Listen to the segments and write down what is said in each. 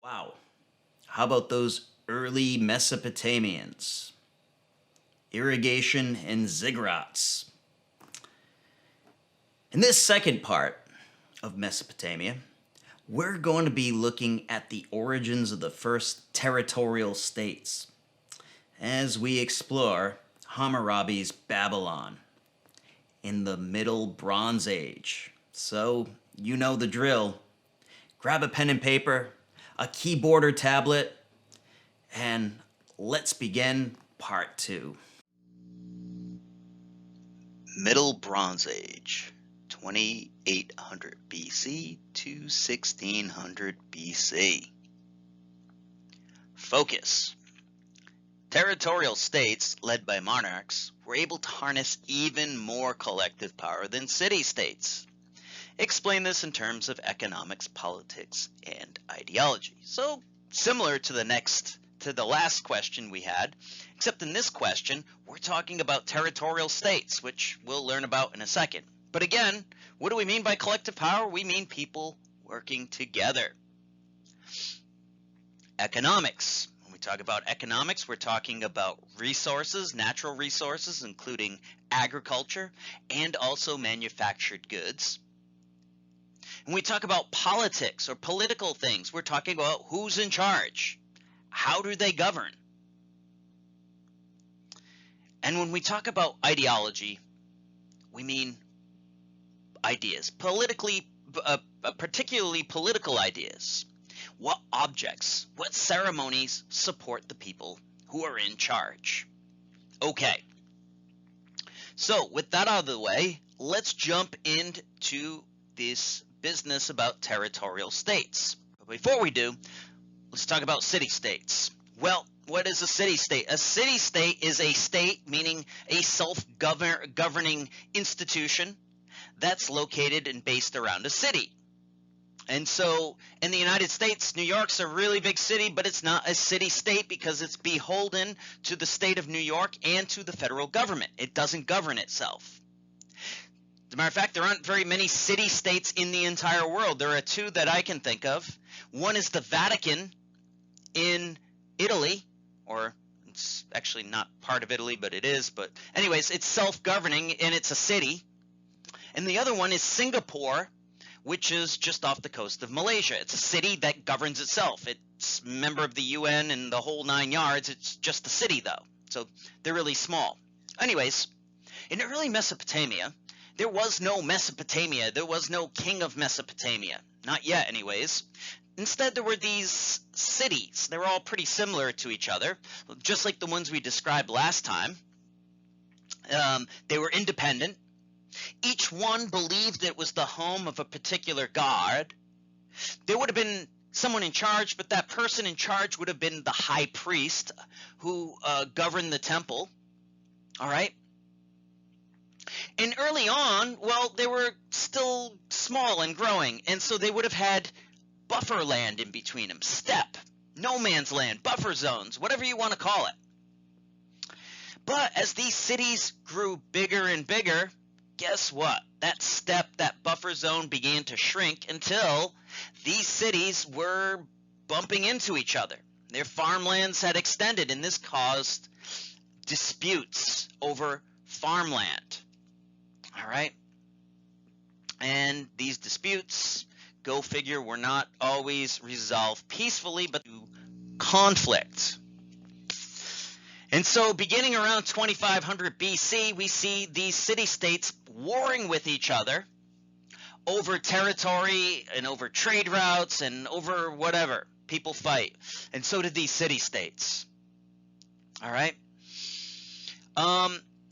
Wow. How about those early Mesopotamians? Irrigation and ziggurats. In this second part of Mesopotamia, we're going to be looking at the origins of the first territorial states as we explore Hammurabi's Babylon in the Middle Bronze Age. So, you know the drill. Grab a pen and paper, a keyboard or tablet, and let's begin part 2. Middle Bronze Age, 2800 BC to 1600 BC. Focus. Territorial states, led by monarchs, were able to harness even more collective power than city-states. Explain this in terms of economics, politics, and ideology. So, similar to the last question we had, except in this question, we're talking about territorial states, which we'll learn about in a second. But again, what do we mean by collective power? We mean people working together. Economics. When we talk about economics, we're talking about resources, natural resources, including agriculture, and also manufactured goods. When we talk about politics or political things, we're talking about who's in charge. How do they govern? And when we talk about ideology, we mean ideas, particularly political ideas. What objects, what ceremonies support the people who are in charge? Okay. So with that out of the way, let's jump into this business about territorial states. But before we do, let's talk about city-states. Well, what is a city-state? A city-state is a state, meaning a self-governing institution that's located and based around a city. And so in the United States, New York's a really big city, but it's not a city-state because it's beholden to the state of New York and to the federal government. It doesn't govern itself. As a matter of fact, there aren't very many city-states in the entire world. There are two that I can think of. One is the Vatican in Italy, or it's actually not part of Italy, but it is. But anyways, it's self-governing and it's a city. And the other one is Singapore, which is just off the coast of Malaysia. It's a city that governs itself. It's a member of the UN and the whole 9 yards. It's just a city, though. So they're really small. Anyways, in early Mesopotamia, there was no Mesopotamia. There was no king of Mesopotamia. Not yet, anyways. Instead, there were these cities. They were all pretty similar to each other, just like the ones we described last time. They were independent. Each one believed it was the home of a particular god. There would have been someone in charge, but that person in charge would have been the high priest who governed the temple. All right? And early on, well, they were still small and growing, and so they would have had buffer land in between them, steppe, no man's land, buffer zones, whatever you want to call it. But as these cities grew bigger and bigger, guess what? That steppe, that buffer zone began to shrink until these cities were bumping into each other. Their farmlands had extended, and this caused disputes over farmland. All right? And these disputes, go figure, were not always resolved peacefully, but through conflict. And so beginning around 2500 BC, we see these city-states warring with each other over territory and over trade routes and over whatever. People fight. And so did these city-states. All right?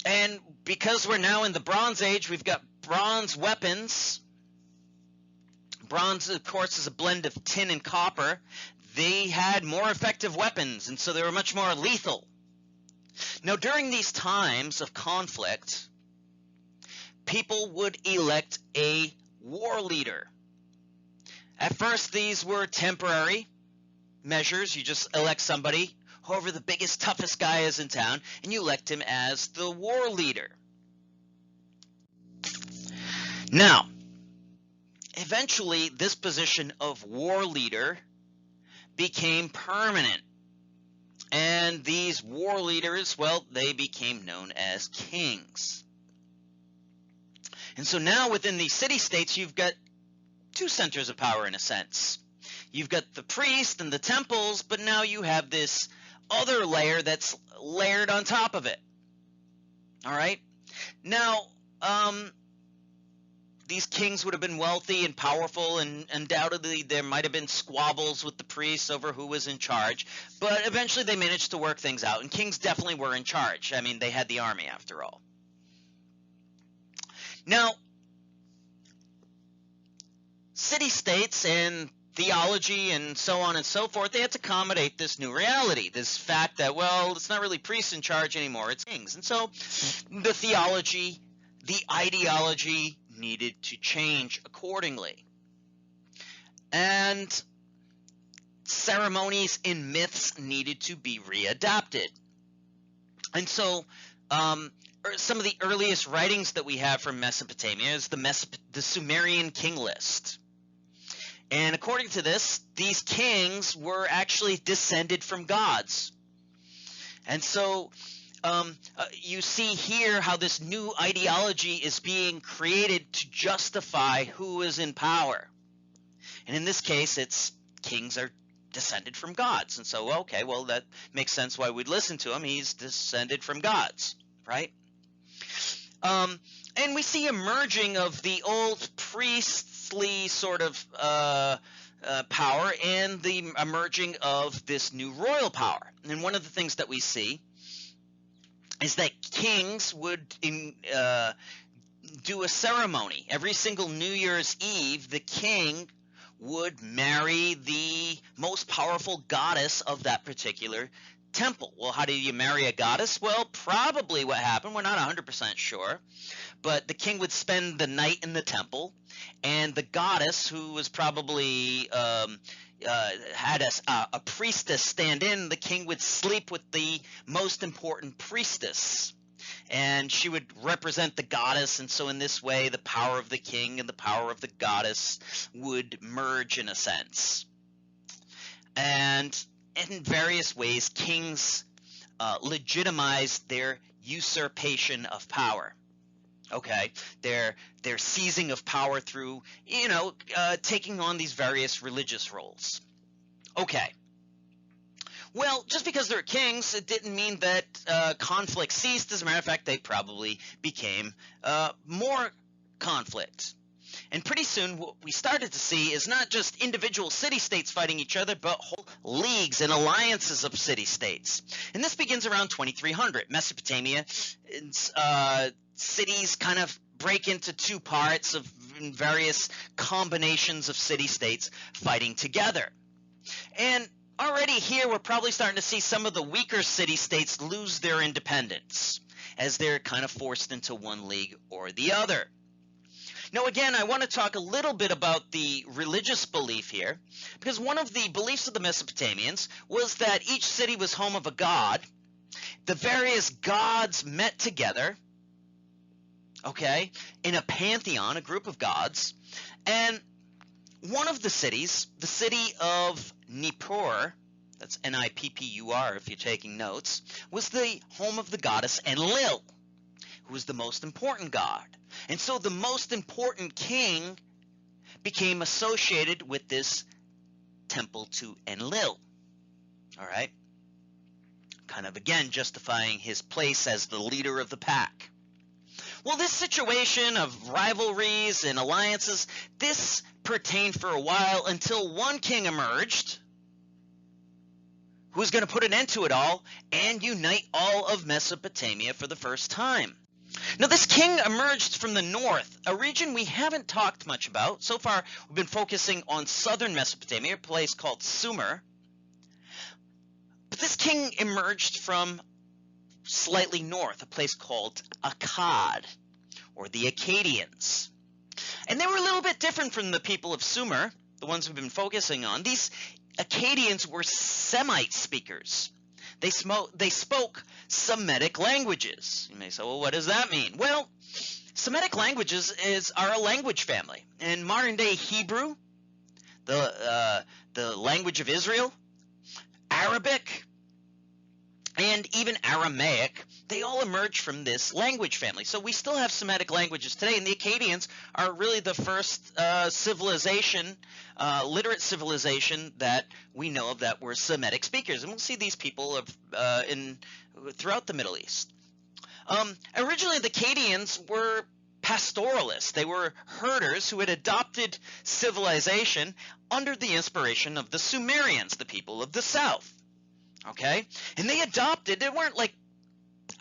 And because we're now in the Bronze Age, we've got bronze weapons. Bronze, of course, is a blend of tin and copper. They had more effective weapons, and so they were much more lethal. Now, during these times of conflict, people would elect a war leader. At first, these were temporary measures. You just elect somebody, whoever the biggest, toughest guy is in town, and you elect him as the war leader. Now, eventually, this position of war leader became permanent. And these war leaders, well, they became known as kings. And so now within these city-states, you've got two centers of power in a sense. You've got the priest and the temples, but now you have this other layer that's layered on top of it. All right? Now, these kings would have been wealthy and powerful, and undoubtedly there might have been squabbles with the priests over who was in charge, but eventually they managed to work things out, and kings definitely were in charge. I mean, they had the army after all. Now, city-states and theology and so on and so forth, they had to accommodate this new reality, this fact that, well, it's not really priests in charge anymore, it's kings. And so the theology, the ideology needed to change accordingly. And ceremonies and myths needed to be readapted. And so some of the earliest writings that we have from Mesopotamia is the Sumerian king list. And according to this, these kings were actually descended from gods. And so you see here how this new ideology is being created to justify who is in power. And in this case, it's kings are descended from gods. And so, okay, well, that makes sense why we'd listen to him. He's descended from gods, right? And we see a merging of the old priestly sort of power and the emerging of this new royal power. And one of the things that we see is that kings would do a ceremony. Every single New Year's Eve, the king would marry the most powerful goddess of that particular temple. Well, how do you marry a goddess? Well, probably what happened, we're not 100% sure, but the king would spend the night in the temple, and the goddess, who was probably had a priestess stand in, the king would sleep with the most important priestess, and she would represent the goddess. And so in this way, the power of the king and the power of the goddess would merge in a sense. And in various ways, kings legitimized their usurpation of power. Okay, their seizing of power through, taking on these various religious roles. Okay. Well, just because they're kings, it didn't mean that conflict ceased. As a matter of fact, they probably became more conflict. And pretty soon what we started to see is not just individual city-states fighting each other, but whole leagues and alliances of city-states. And this begins around 2300. Mesopotamia, cities kind of break into two parts of various combinations of city-states fighting together. And already here we're probably starting to see some of the weaker city-states lose their independence as they're kind of forced into one league or the other. Now, again, I want to talk a little bit about the religious belief here, because one of the beliefs of the Mesopotamians was that each city was home of a god. The various gods met together, okay, in a pantheon, a group of gods, and one of the cities, the city of Nippur, that's Nippur if you're taking notes, was the home of the goddess Enlil, who was the most important god. And so the most important king became associated with this temple to Enlil. All right? Kind of, again, justifying his place as the leader of the pack. Well, this situation of rivalries and alliances, this pertained for a while until one king emerged who was going to put an end to it all and unite all of Mesopotamia for the first time. Now, this king emerged from the north, a region we haven't talked much about. So far, we've been focusing on southern Mesopotamia, a place called Sumer. But this king emerged from slightly north, a place called Akkad, or the Akkadians. And they were a little bit different from the people of Sumer, the ones we've been focusing on. These Akkadians were Semite speakers. They spoke Semitic languages. You may say, well, what does that mean? Well, Semitic languages are a language family. In modern-day Hebrew, the language of Israel, Arabic, and even Aramaic, they all emerged from this language family. So we still have Semitic languages today, and the Akkadians are really the first civilization, literate civilization that we know of that were Semitic speakers. And we'll see these people throughout the Middle East. Originally, the Akkadians were pastoralists. They were herders who had adopted civilization under the inspiration of the Sumerians, the people of the south. Okay? And they weren't like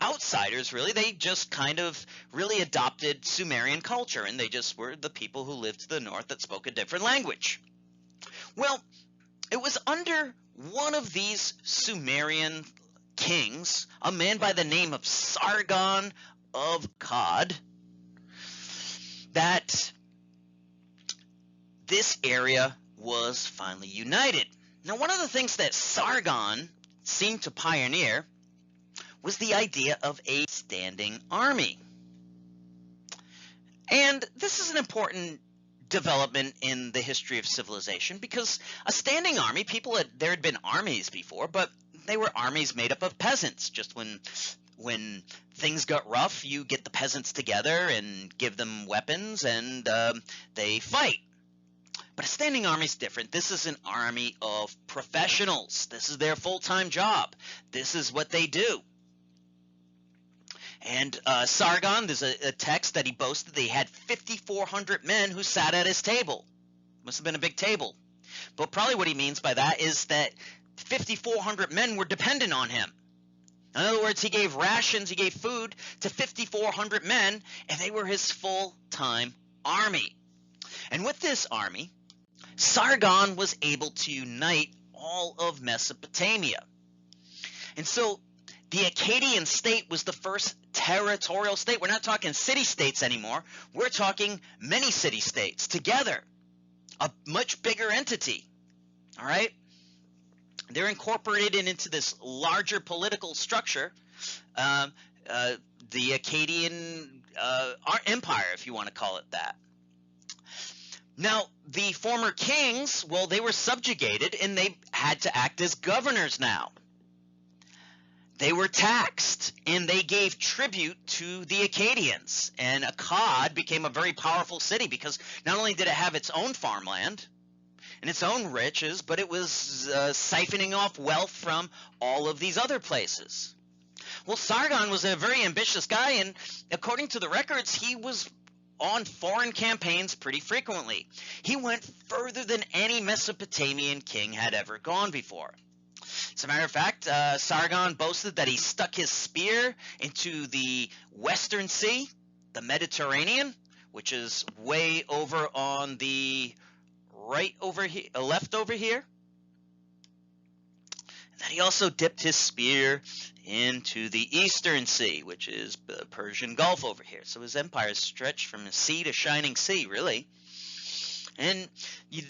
outsiders, really. They just kind of really adopted Sumerian culture, and they just were the people who lived to the north that spoke a different language. Well, it was under one of these Sumerian kings, a man by the name of Sargon of Akkad, that this area was finally united. Now, one of the things that Sargon seemed to pioneer was the idea of a standing army. And this is an important development in the history of civilization, because a standing army, there had been armies before, but they were armies made up of peasants. Just when things got rough, you get the peasants together and give them weapons, and they fight. But a standing army is different. This is an army of professionals. This is their full-time job. This is what they do. And Sargon, there's a text that he boasted that he had 5,400 men who sat at his table. Must have been a big table. But probably what he means by that is that 5,400 men were dependent on him. In other words, he gave rations, he gave food to 5,400 men, and they were his full-time army. And with this army, Sargon was able to unite all of Mesopotamia. And so the Akkadian state was the first territorial state. We're not talking city-states anymore. We're talking many city-states together, a much bigger entity. All right? They're incorporated into this larger political structure, the Akkadian empire, if you want to call it that. Now, the former kings, well, they were subjugated, and they had to act as governors now. They were taxed, and they gave tribute to the Akkadians. And Akkad became a very powerful city, because not only did it have its own farmland and its own riches, but it was siphoning off wealth from all of these other places. Well, Sargon was a very ambitious guy, and according to the records, he was on foreign campaigns pretty frequently. He went further than any Mesopotamian king had ever gone before. As a matter of fact, Sargon boasted that he stuck his spear into the Western Sea, the Mediterranean, which is way over on the right over here, left over here. And that he also dipped his spear into the Eastern Sea, which is the Persian Gulf over here. So his empire stretched from sea to shining sea, really. And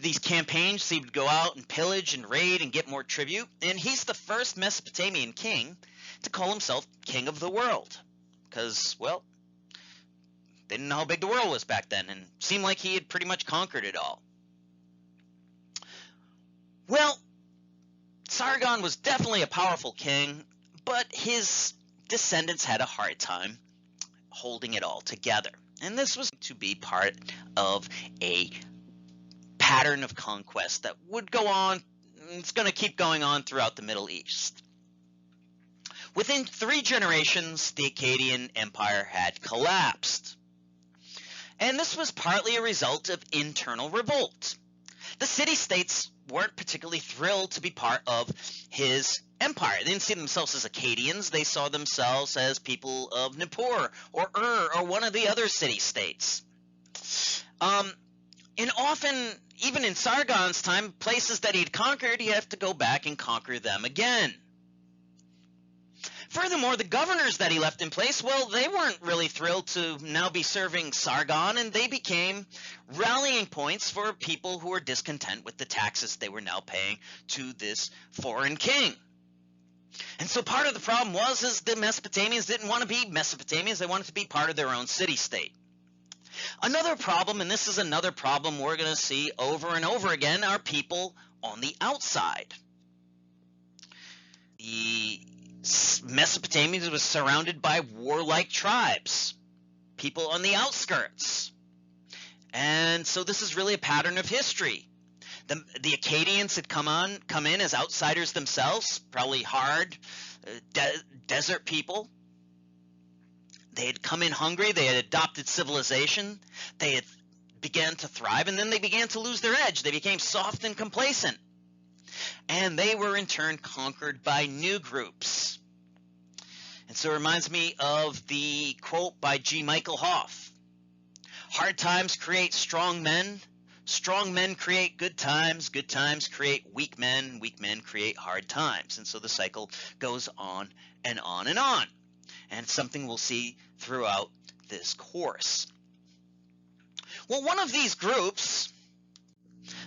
these campaigns seemed to go out and pillage and raid and get more tribute. And he's the first Mesopotamian king to call himself king of the world. Because, well, they didn't know how big the world was back then, and it seemed like he had pretty much conquered it all. Well, Sargon was definitely a powerful king, but his descendants had a hard time holding it all together. And this was to be part of a pattern of conquest that would go on. It's going to keep going on throughout the Middle East. Within 3 generations, the Akkadian Empire had collapsed. And this was partly a result of internal revolt. The city-states weren't particularly thrilled to be part of his empire. They didn't see themselves as Akkadians. They saw themselves as people of Nippur or or one of the other city-states. And often, even in Sargon's time, places that he'd conquered, he'd have to go back and conquer them again. Furthermore, the governors that he left in place, well, they weren't really thrilled to now be serving Sargon, and they became rallying points for people who were discontent with the taxes they were now paying to this foreign king. And so part of the problem is the Mesopotamians didn't want to be Mesopotamians. They wanted to be part of their own city-state. Another problem, and this is another problem we're going to see over and over again, are people on the outside. the Mesopotamia was surrounded by warlike tribes, people on the outskirts. And so this is really a pattern of history. The Akkadians had come in as outsiders themselves, probably hard, desert people. They had come in hungry. They had adopted civilization. They had began to thrive, and then they began to lose their edge. They became soft and complacent. And they were in turn conquered by new groups. And so it reminds me of the quote by G. Michael Hoff. Hard times create strong men create good times create weak men create hard times. And so the cycle goes on and on and on. And it's something we'll see throughout this course. Well, one of these groups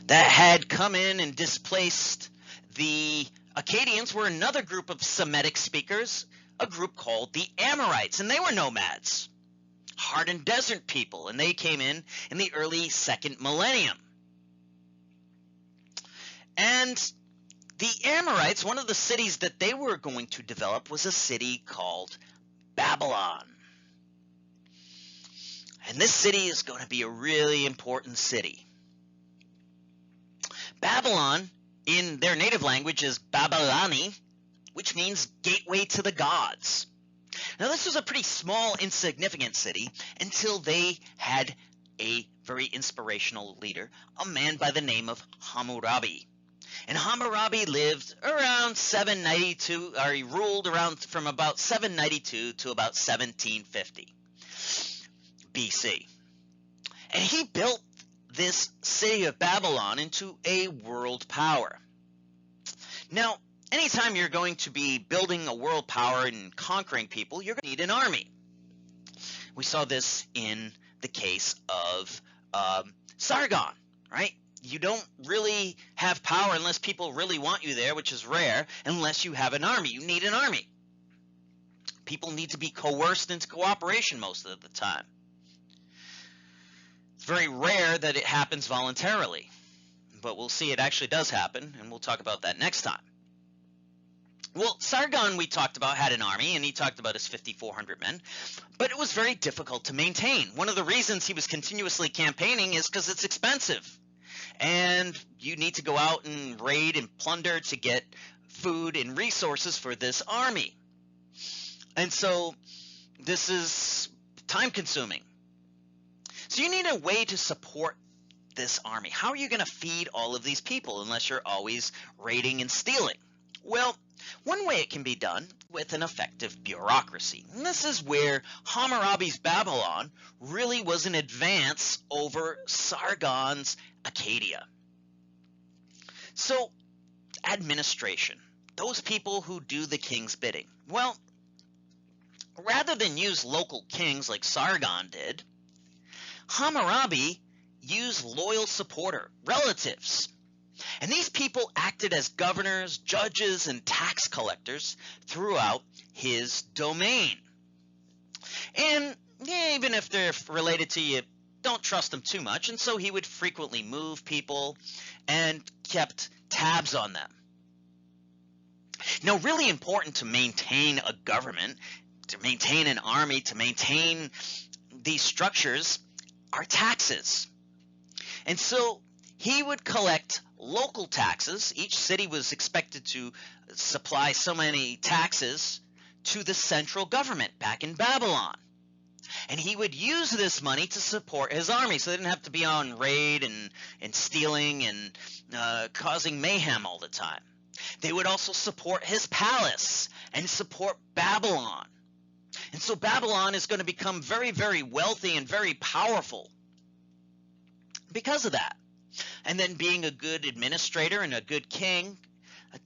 that had come in and displaced the Akkadians were another group of Semitic speakers, a group called the Amorites, and they were nomads, hardened desert people, and they came in the early second millennium. And the Amorites, one of the cities that they were going to develop was a city called Babylon. And this city is going to be a really important city. Babylon, in their native language, is Babylani, which means gateway to the gods. Now, this was a pretty small, insignificant city until they had a very inspirational leader, a man by the name of Hammurabi. And Hammurabi lived around 792, or he ruled around from about 792 to about 1750 BC. And he built this city of Babylon into a world power. Now, anytime you're going to be building a world power and conquering people, you're going to need an army. We saw this in the case of Sargon, right? You don't really have power unless people really want you there, which is rare, unless you have an army. You need an army. People need to be coerced into cooperation most of the time. It's very rare that it happens voluntarily, but we'll see it actually does happen, and we'll talk about that next time. Well, Sargon, we talked about, had an army, and he talked about his 5,400 men, but it was very difficult to maintain. One of the reasons he was continuously campaigning is because it's expensive, and you need to go out and raid and plunder to get food and resources for this army. And so this is time-consuming. So you need a way to support this army. How are you going to feed all of these people unless you're always raiding and stealing? Well, one way it can be done with an effective bureaucracy. And this is where Hammurabi's Babylon really was an advance over Sargon's Akkadia. So, administration. Those people who do the king's bidding. Well, rather than use local kings like Sargon did, Hammurabi used loyal supporter, relatives. And these people acted as governors, judges, and tax collectors throughout his domain. And even if they're related to you, don't trust them too much. And so he would frequently move people and kept tabs on them. Now, really important to maintain a government, to maintain an army, to maintain these structures are taxes. And so he would collect local taxes. Each city was expected to supply so many taxes to the central government back in Babylon. And he would use this money to support his army, so they didn't have to be on raid and stealing and causing mayhem all the time. They would also support his palace and support Babylon. And so Babylon is going to become very, very wealthy and very powerful because of that. And then being a good administrator and a good king,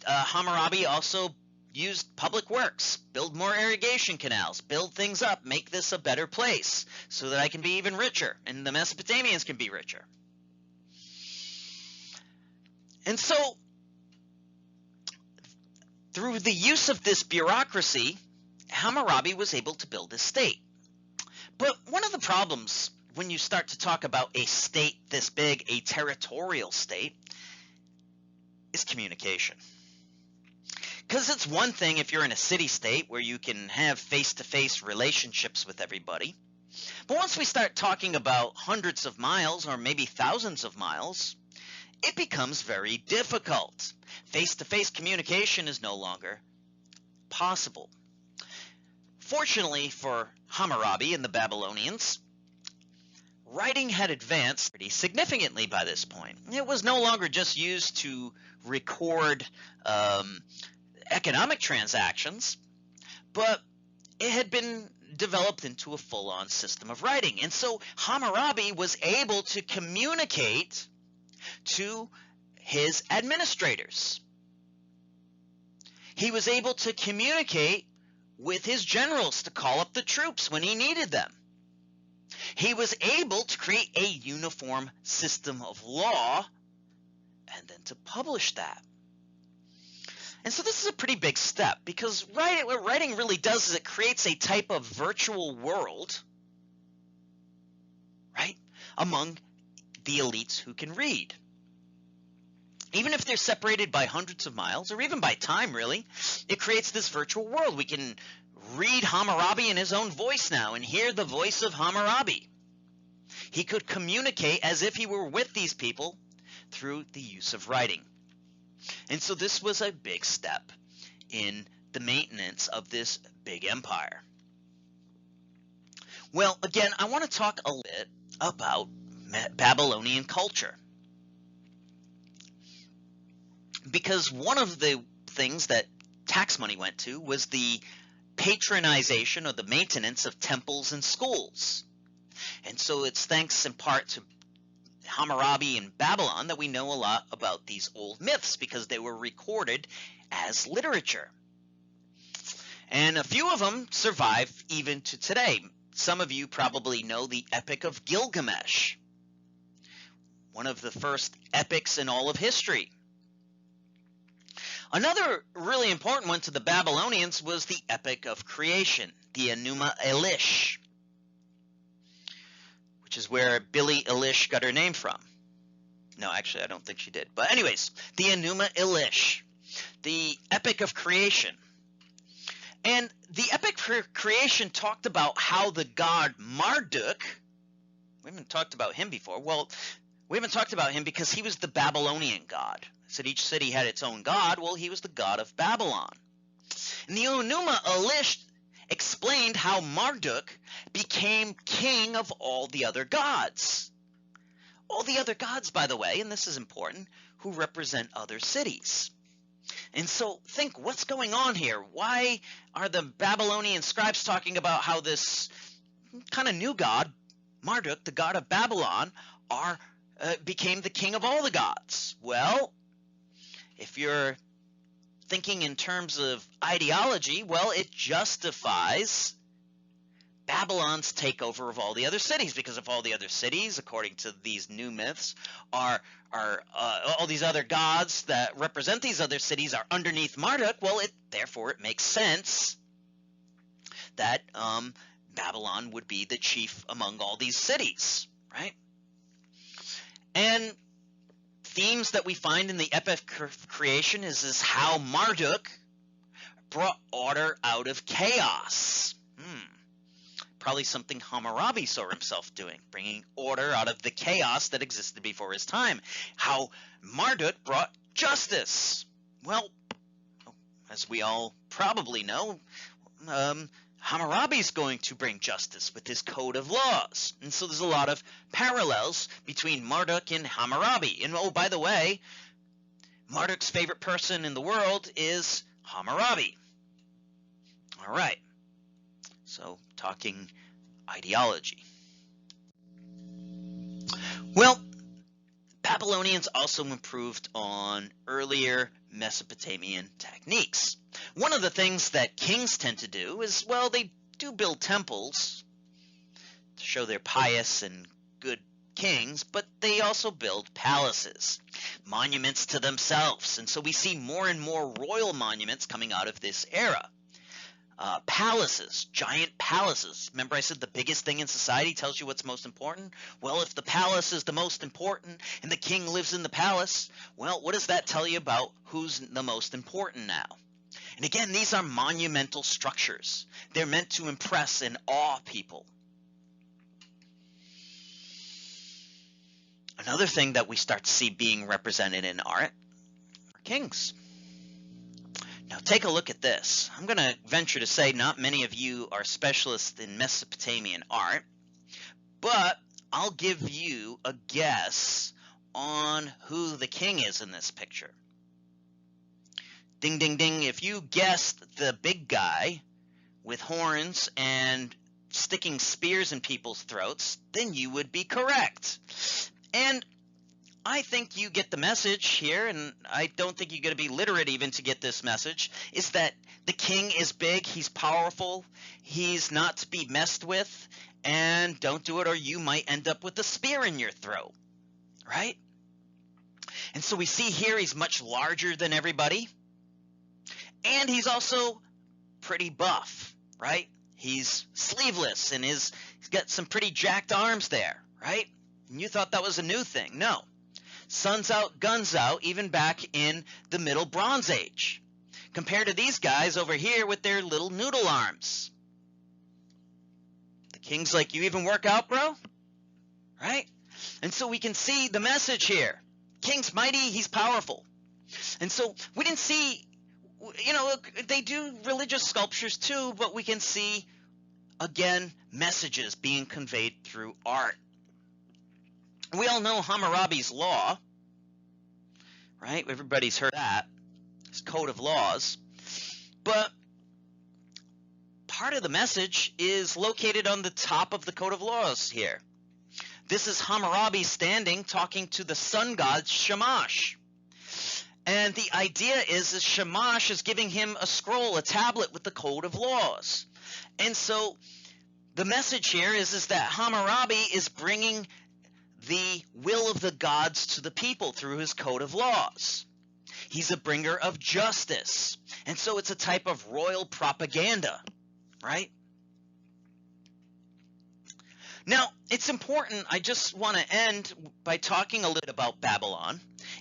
Hammurabi also used public works, build more irrigation canals, build things up, make this a better place so that I can be even richer and the Mesopotamians can be richer. And so through the use of this bureaucracy, Hammurabi was able to build his state. But one of the problems when you start to talk about a state this big, a territorial state, is communication. Because it's one thing if you're in a city-state where you can have face-to-face relationships with everybody. But once we start talking about hundreds of miles or maybe thousands of miles, it becomes very difficult. Face-to-face communication is no longer possible. Fortunately for Hammurabi and the Babylonians, writing had advanced pretty significantly by this point. It was no longer just used to record economic transactions, but it had been developed into a full-on system of writing. And so Hammurabi was able to communicate to his administrators. He was able to communicate with his generals to call up the troops when he needed them. He was able to create a uniform system of law and then to publish that. And so this is a pretty big step, because what writing really does is it creates a type of virtual world, right, among the elites who can read. Even if they're separated by hundreds of miles, or even by time, really, it creates this virtual world. We can read Hammurabi in his own voice now and hear the voice of Hammurabi. He could communicate as if he were with these people through the use of writing. And so this was a big step in the maintenance of this big empire. Well, again, I want to talk a bit about Babylonian culture. Because one of the things that tax money went to was the patronization or the maintenance of temples and schools. And so it's thanks in part to Hammurabi and Babylon that we know a lot about these old myths, because they were recorded as literature. And a few of them survive even to today. Some of you probably know the Epic of Gilgamesh, one of the first epics in all of history. Another really important one to the Babylonians was the Epic of Creation, the Enuma Elish, which is where Billie Eilish got her name from. No, actually, I don't think she did. But anyways, the Enuma Elish, the Epic of Creation. And the Epic of Creation talked about how the god Marduk, we haven't talked about him before. Well, we haven't talked about him because he was the Babylonian god. I said each city had its own god. Well, he was the god of Babylon. And the Enuma Elish explained how Marduk became king of all the other gods. All the other gods, by the way, and this is important, who represent other cities. And so think, what's going on here? Why are the Babylonian scribes talking about how this kind of new god, Marduk, the god of Babylon, became the king of all the gods? Well, if you're thinking in terms of ideology, well, it justifies Babylon's takeover of all the other cities, because if all the other cities, according to these new myths, are all these other gods that represent these other cities are underneath Marduk, well, therefore it makes sense that Babylon would be the chief among all these cities, right? And themes that we find in the Epic of Creation is how Marduk brought order out of chaos. Probably something Hammurabi saw himself doing, bringing order out of the chaos that existed before his time. How Marduk brought justice. Well, as we all probably know, Hammurabi's going to bring justice with his code of laws. And so there's a lot of parallels between Marduk and Hammurabi. And oh, by the way, Marduk's favorite person in the world is Hammurabi. All right. So talking ideology. Well, Babylonians also improved on earlier Mesopotamian techniques. One of the things that kings tend to do is, well, they do build temples to show they're pious and good kings, but they also build palaces, monuments to themselves. And so we see more and more royal monuments coming out of this era. Palaces, giant palaces. Remember I said the biggest thing in society tells you what's most important? Well, if the palace is the most important and the king lives in the palace, well, what does that tell you about who's the most important now? And again, these are monumental structures. They're meant to impress and awe people. Another thing that we start to see being represented in art are kings. Now take a look at this. I'm going to venture to say not many of you are specialists in Mesopotamian art, but I'll give you a guess on who the king is in this picture. Ding, ding, ding. If you guessed the big guy with horns and sticking spears in people's throats, then you would be correct. And I think you get the message here, and I don't think you're going to be literate even to get this message, is that the king is big, he's powerful, he's not to be messed with, and don't do it or you might end up with a spear in your throat, right? And so we see here he's much larger than everybody, and he's also pretty buff, right? He's sleeveless, and he's got some pretty jacked arms there, right? And you thought that was a new thing. No. Sun's out, guns out, even back in the Middle Bronze Age, compared to these guys over here with their little noodle arms. The king's like, you even work out, bro? Right? And so we can see the message here. King's mighty, he's powerful. And so we didn't see, you know, they do religious sculptures too, but we can see, again, messages being conveyed through art. We all know Hammurabi's law, right? Everybody's heard that. His code of laws. But part of the message is located on the top of the code of laws here. This is Hammurabi standing talking to the sun god Shamash. And the idea is Shamash is giving him a scroll, a tablet with the code of laws. And so the message here is that Hammurabi is bringing the will of the gods to the people through his code of laws. He's a bringer of justice. And so it's a type of royal propaganda, right? Now, it's important, I just want to end by talking a little bit about Babylon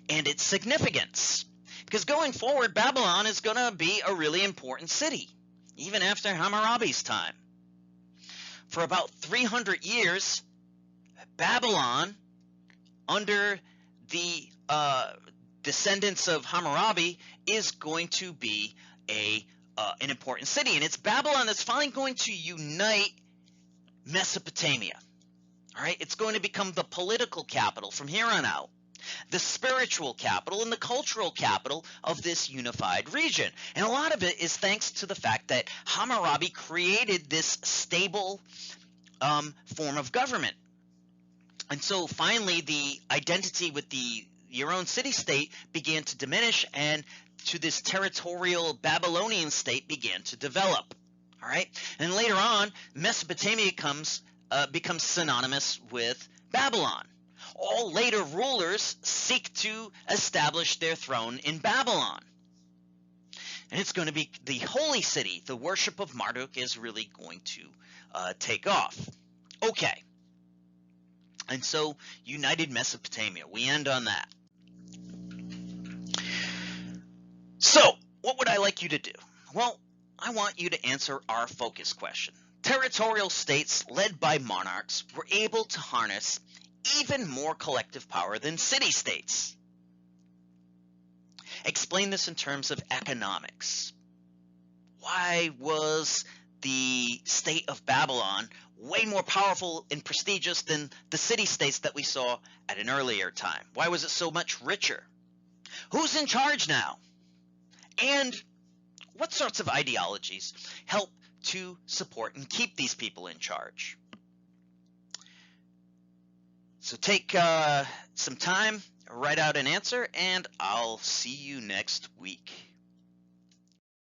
and its significance. Because going forward, Babylon is going to be a really important city, even after Hammurabi's time. For about 300 years, Babylon, under the descendants of Hammurabi, is going to be an important city. And it's Babylon that's finally going to unite Mesopotamia. All right, it's going to become the political capital from here on out, the spiritual capital and the cultural capital of this unified region. And a lot of it is thanks to the fact that Hammurabi created this stable form of government. And so finally the identity with your own city-state began to diminish, and to this territorial Babylonian state began to develop. All right, and later on, Mesopotamia becomes synonymous with Babylon. All later rulers seek to establish their throne in Babylon. And it's going to be the holy city. The worship of Marduk is really going to take off. Okay. And so, united Mesopotamia. We end on that. So, what would I like you to do? Well, I want you to answer our focus question. Territorial states led by monarchs were able to harness even more collective power than city-states. Explain this in terms of economics. Why was the state of Babylon way more powerful and prestigious than the city-states that we saw at an earlier time? Why was it so much richer? Who's in charge now? And what sorts of ideologies help to support and keep these people in charge? So take some time, write out an answer, and I'll see you next week.